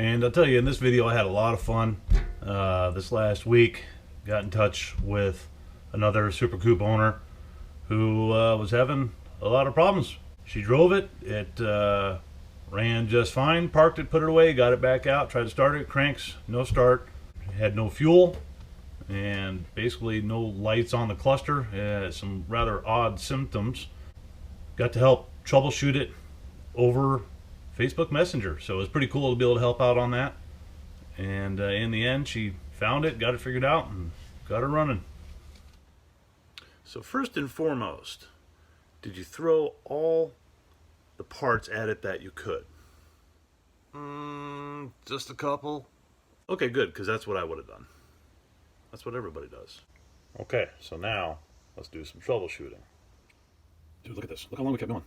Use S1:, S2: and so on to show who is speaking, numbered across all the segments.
S1: And I'll tell you, in this video I had a lot of fun. This last week got in touch with another Super Coupe owner who was having a lot of problems. She drove it, it ran just fine, parked it, put it away, got it back out, tried to start it, cranks, no start, had no fuel, and basically no lights on the cluster, some rather odd symptoms. Got to help troubleshoot it over Facebook Messenger, so it was pretty cool to be able to help out on that. And in the end, she found it, got it figured out, and got her running. So first and foremost, did you throw all the parts at it that you could?
S2: Just a couple.
S1: Okay, good, because that's what I would have done. That's what everybody does. Okay, so now let's do some troubleshooting. Dude, look at this. Look how long we kept going.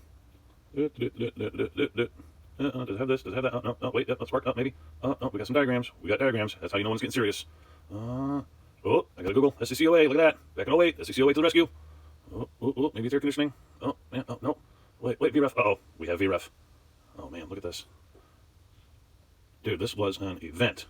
S1: Does it have this? Does it have that? Oh, no, wait, let's spark up, maybe. Oh, we got some diagrams. We got diagrams. That's how you know when it's getting serious. Oh, I gotta Google. SCCOA, look at that. Back in 08, SCCOA to the rescue. Oh, maybe it's air conditioning. Oh, man, oh, no. Wait, VREF. Uh-oh, we have VREF. Oh, man, look at this. Dude, this was an event.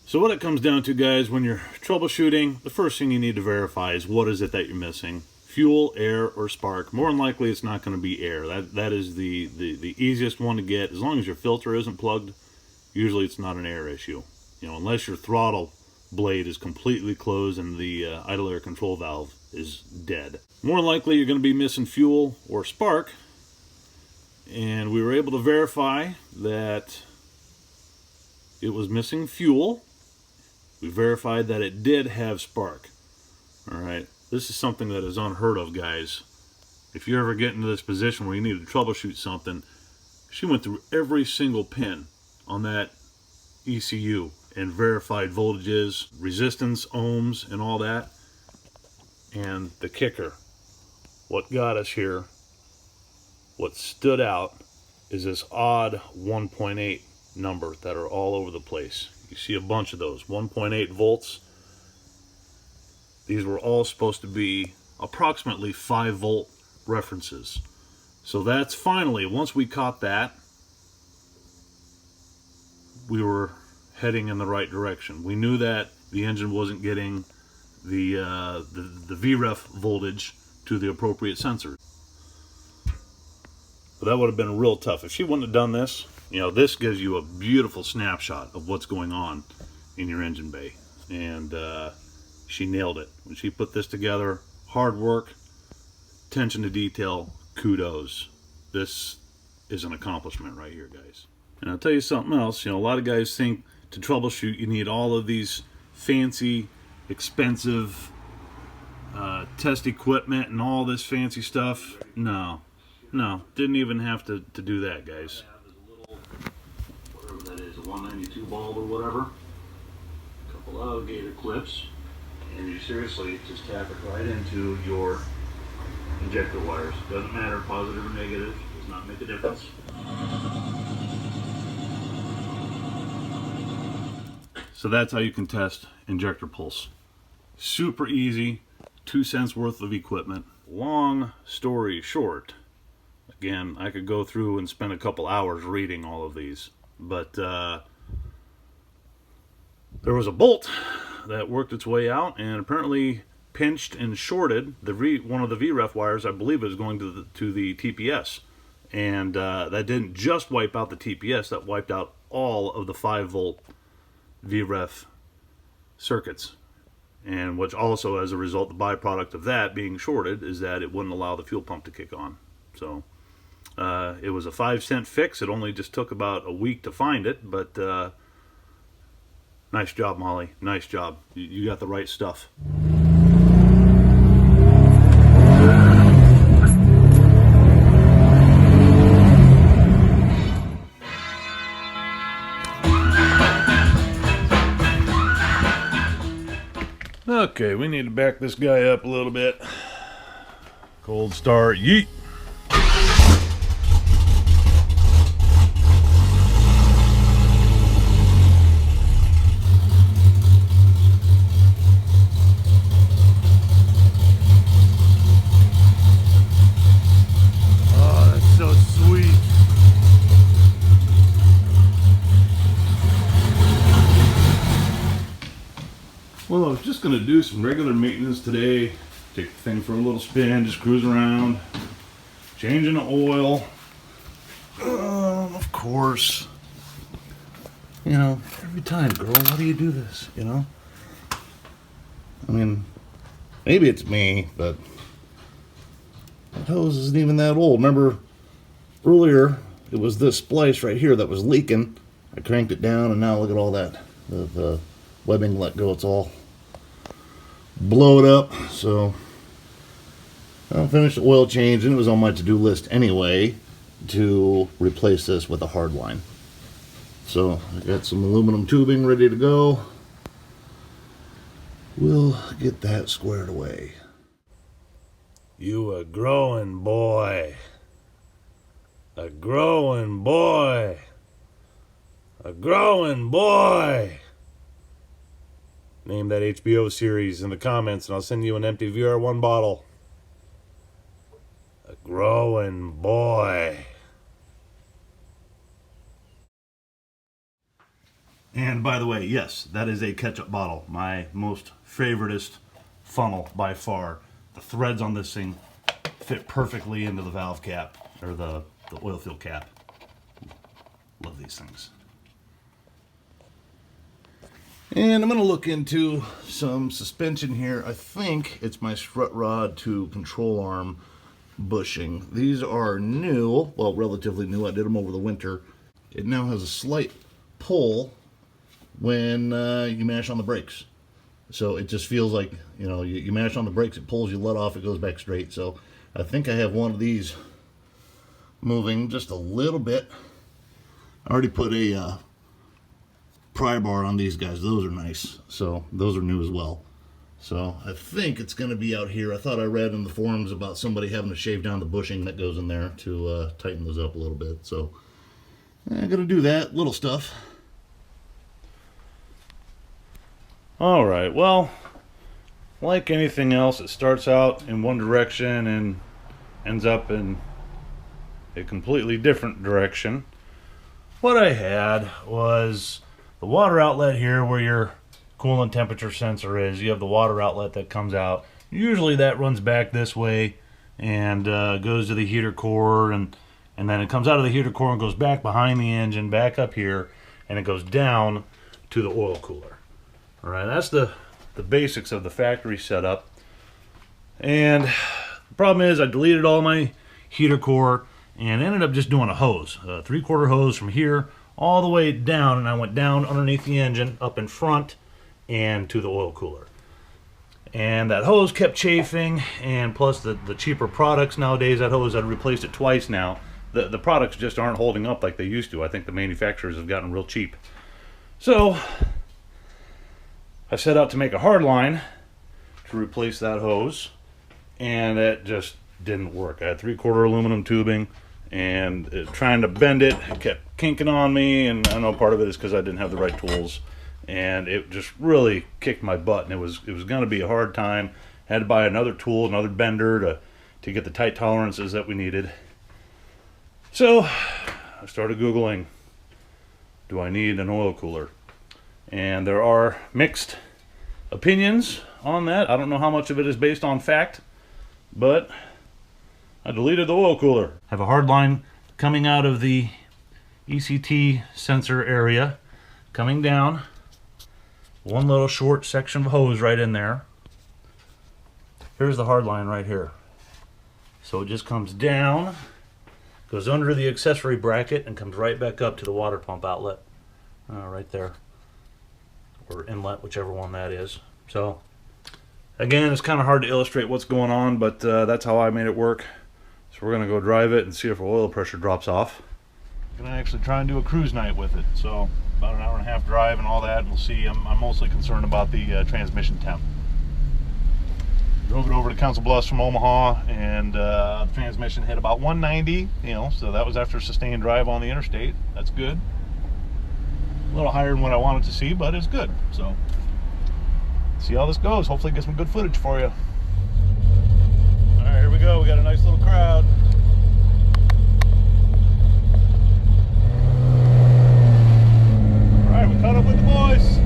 S1: So what it comes down to, guys, when you're troubleshooting, the first thing you need to verify is what is it that you're missing. Fuel, air, or spark. More than likely, it's not going to be air. That is the easiest one to get. As long as your filter isn't plugged, usually it's not an air issue. You know, unless your throttle blade is completely closed and the idle air control valve is dead. More than likely, you're going to be missing fuel or spark. And we were able to verify that it was missing fuel. We verified that it did have spark. All right. This is something that is unheard of, guys. If you ever get into this position where you need to troubleshoot something, she went through every single pin on that ECU and verified voltages, resistance, ohms, and all that. And the kicker, what got us here, what stood out, is this odd 1.8 number that are all over the place. You see a bunch of those, 1.8 volts. These were all supposed to be approximately 5 volt references. So that's finally, once we caught that, we were heading in the right direction. We knew that the engine wasn't getting the VREF voltage to the appropriate sensor. But that would have been real tough. If she wouldn't have done this, you know, this gives you a beautiful snapshot of what's going on in your engine bay. And she nailed it. When she put this together, hard work, attention to detail, kudos. This is an accomplishment right here, guys. And I'll tell you something else. You know, a lot of guys think to troubleshoot you need all of these fancy, expensive test equipment and all this fancy stuff. No, didn't even have to do that, guys. Whatever that is, a 192 bulb or whatever. A couple alligator clips. And you seriously just tap it right into your injector wires. Doesn't matter, positive or negative, does not make a difference. So that's how you can test injector pulse. Super easy, 2 cents worth of equipment. Long story short, again, I could go through and spend a couple hours reading all of these, but there was a bolt that worked its way out and apparently pinched and shorted one of the VREF wires. I believe it was going to the TPS, and that didn't just wipe out the TPS, that wiped out all of the 5 volt VREF circuits, and which also, as a result, the byproduct of that being shorted is that it wouldn't allow the fuel pump to kick on. So it was a 5-cent fix. It only just took about a week to find it, but nice job, Molly. Nice job. You got the right stuff. Okay, we need to back this guy up a little bit. Cold start, yeet. Well, I was just going to do some regular maintenance today. Take the thing for a little spin, just cruise around, changing the oil. Of course, you know, every time, girl, why do you do this, you know? I mean, maybe it's me, but that hose isn't even that old. Remember, earlier, it was this splice right here that was leaking. I cranked it down, and now look at all that. The webbing let go. It's all blowed up. So I'll finish the oil change, and it was on my to-do list anyway to replace this with a hard line. So I got some aluminum tubing ready to go. We'll get that squared away. You a growing boy. A growing boy. A growing boy. Name that HBO series in the comments and I'll send you an empty VR1 bottle. A growing boy. And by the way, yes, that is a ketchup bottle. My most favoriteest funnel by far. The threads on this thing fit perfectly into the valve cap, or the oil fill cap. Love these things. And I'm going to look into some suspension here. I think it's my strut rod to control arm bushing. These are new, well, relatively new. I did them over the winter. It now has a slight pull when you mash on the brakes. So it just feels like, you know, you mash on the brakes, it pulls, you let off, it goes back straight. So I think I have one of these moving just a little bit. I already put a pry bar on these guys. Those are nice. So those are new as well. So I think it's going to be out here. I thought I read in the forums about somebody having to shave down the bushing that goes in there to tighten those up a little bit. So I'm going to do that. Little stuff. All right. Well, like anything else, it starts out in one direction and ends up in a completely different direction. What I had was the water outlet here where your coolant temperature sensor is. You have the water outlet that comes out. Usually that runs back this way and goes to the heater core, and then it comes out of the heater core and goes back behind the engine, back up here, and it goes down to the oil cooler. All right, that's the basics of the factory setup. And the problem is I deleted all my heater core and ended up just doing a hose, a 3/4 hose from here all the way down, and I went down underneath the engine, up in front, and to the oil cooler. And that hose kept chafing, and plus the cheaper products nowadays, that hose, I'd replaced it twice now. The products just aren't holding up like they used to. I think the manufacturers have gotten real cheap. So I set out to make a hard line to replace that hose, and it just didn't work. I had 3/4 aluminum tubing, and trying to bend it kept kinking on me, and I know part of it is because I didn't have the right tools, and it just really kicked my butt, and it was going to be a hard time. I had to buy another tool, another bender to get the tight tolerances that we needed. So I started Googling, do I need an oil cooler? And there are mixed opinions on that. I don't know how much of it is based on fact, but I deleted the oil cooler. I have a hard line coming out of the ECT sensor area, coming down, one little short section of hose right in there. Here's the hard line right here. So it just comes down, goes under the accessory bracket, and comes right back up to the water pump outlet, right there, or inlet, whichever one that is. So again, it's kind of hard to illustrate what's going on, but that's how I made it work. So we're going to go drive it and see if our oil pressure drops off. I'm going to actually try and do a cruise night with it. So about an hour and a half drive and all that, and we'll see. I'm mostly concerned about the transmission temp. Drove it over to Council Bluffs from Omaha, and the transmission hit about 190, so that was after a sustained drive on the interstate. That's good. A little higher than what I wanted to see, but it's good. So see how this goes. Hopefully get some good footage for you. All right, here we go. We got a nice little crowd. All right, we caught up with the boys.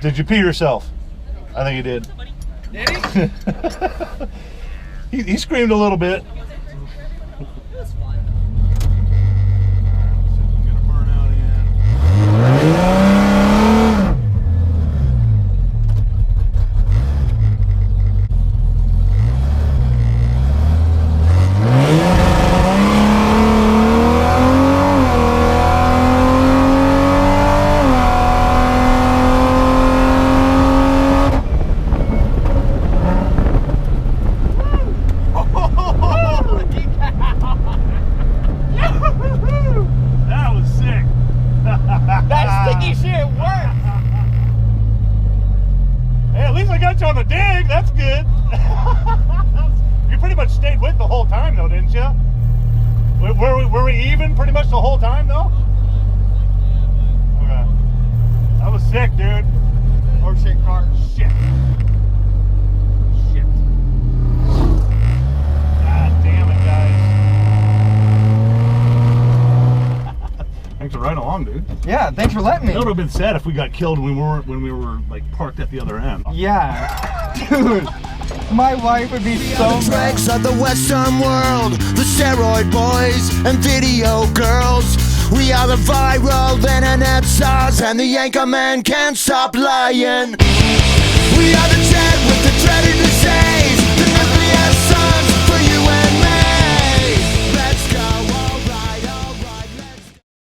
S1: Did you pee yourself? I think he did. Did he? He screamed a little bit. On the dig, that's good. You pretty much stayed with the whole time though, didn't you? Were we even pretty much the whole time though? Okay. That was sick, dude.
S2: Oh shit, car.
S1: Shit. Shit. God damn it, guys. Thanks for riding along, dude.
S2: Yeah, thanks for letting me.
S1: It would have been sad if we got killed when we were like parked at the other end.
S2: Yeah, dude, my wife would be so mad.
S3: Dregs of the Western world, the steroid boys and video girls. We are the viral internet stars, and the anchor man can't stop lying.